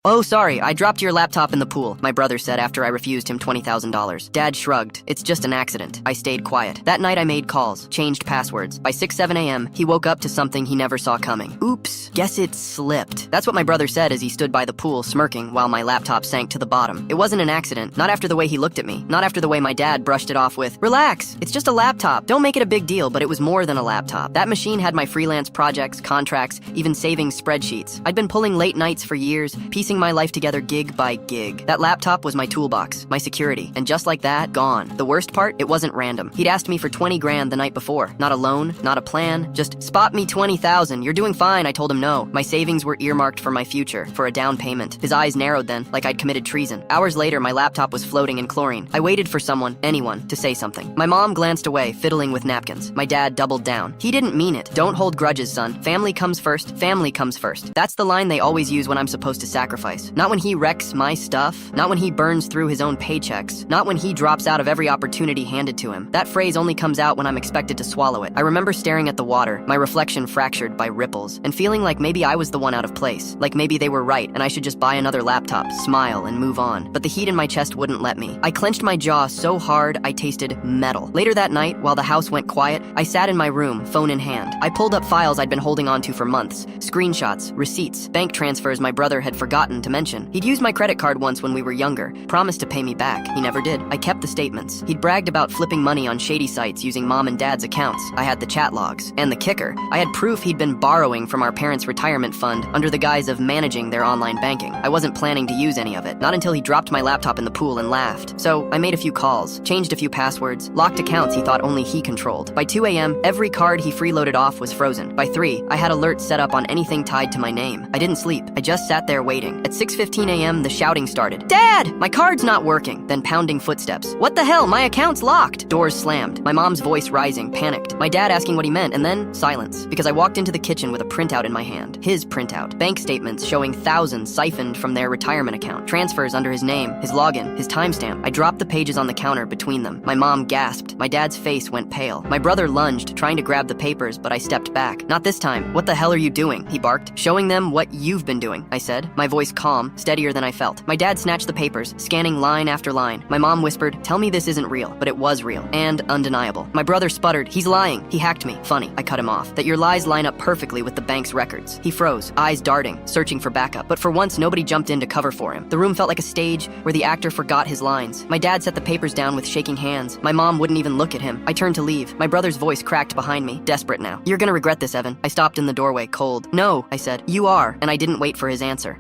Oh, sorry, I dropped your laptop in the pool, my brother said after I refused him $20,000. Dad shrugged. It's just an accident. I stayed quiet. That night I made calls, changed passwords. By 6-7 a.m., he woke up to something he never saw coming. Oops, guess it slipped. That's what my brother said as he stood by the pool smirking while my laptop sank to the bottom. It wasn't an accident, not after the way he looked at me, not after the way my dad brushed it off with, "Relax, it's just a laptop. Don't make it a big deal," but it was more than a laptop. That machine had my freelance projects, contracts, even savings spreadsheets. I'd been pulling late nights for years, piecing my life together gig by gig. That laptop was my toolbox, my security, and just like that, gone. The worst part, it wasn't random. He'd asked me for 20 grand the night before. Not a loan, not a plan, just spot me 20,000. You're doing fine, I told him no. My savings were earmarked for my future, for a down payment. His eyes narrowed then, like I'd committed treason. Hours later, my laptop was floating in chlorine. I waited for someone, anyone, to say something. My mom glanced away, fiddling with napkins. My dad doubled down. He didn't mean it. Don't hold grudges, son. Family comes first. Family comes first. That's the line they always use when I'm supposed to sacrifice. Not when he wrecks my stuff. Not when he burns through his own paychecks. Not when he drops out of every opportunity handed to him. That phrase only comes out when I'm expected to swallow it. I remember staring at the water, my reflection fractured by ripples, and feeling like maybe I was the one out of place. Like maybe they were right and I should just buy another laptop, smile, and move on. But the heat in my chest wouldn't let me. I clenched my jaw so hard I tasted metal. Later that night, while the house went quiet, I sat in my room, phone in hand. I pulled up files I'd been holding onto for months. Screenshots, receipts, bank transfers my brother had forgotten to mention. He'd used my credit card once when we were younger, promised to pay me back. He never did. I kept the statements. He'd bragged about flipping money on shady sites using mom and dad's accounts. I had the chat logs. And the kicker, I had proof he'd been borrowing from our parents' retirement fund under the guise of managing their online banking. I wasn't planning to use any of it, not until he dropped my laptop in the pool and laughed. So I made a few calls, changed a few passwords, locked accounts he thought only he controlled. By 2 a.m., every card he freeloaded off was frozen. By 3, I had alerts set up on anything tied to my name. I didn't sleep. I just sat there waiting. At 6:15 a.m., the shouting started. "Dad! My card's not working!" Then pounding footsteps. "What the hell? My account's locked!" Doors slammed. My mom's voice rising, panicked. My dad asking what he meant, and then silence. Because I walked into the kitchen with a printout in my hand. His printout. Bank statements showing thousands siphoned from their retirement account. Transfers under his name, his login, his timestamp. I dropped the pages on the counter between them. My mom gasped. My dad's face went pale. My brother lunged, trying to grab the papers, but I stepped back. "Not this time. What the hell are you doing?" he barked. "Showing them what you've been doing," I said, my voice calm, steadier than I felt. My dad snatched the papers, scanning line after line. My mom whispered, "Tell me this isn't real," but it was real, and undeniable. My brother sputtered, "He's lying. He hacked me." Funny, I cut him off. "That your lies line up perfectly with the bank's records." He froze, eyes darting, searching for backup. But for once, nobody jumped in to cover for him. The room felt like a stage where the actor forgot his lines. My dad set the papers down with shaking hands. My mom wouldn't even look at him. I turned to leave. My brother's voice cracked behind me, desperate now. "You're gonna regret this, Evan." I stopped in the doorway, cold. "No," I said. "You are," and I didn't wait for his answer.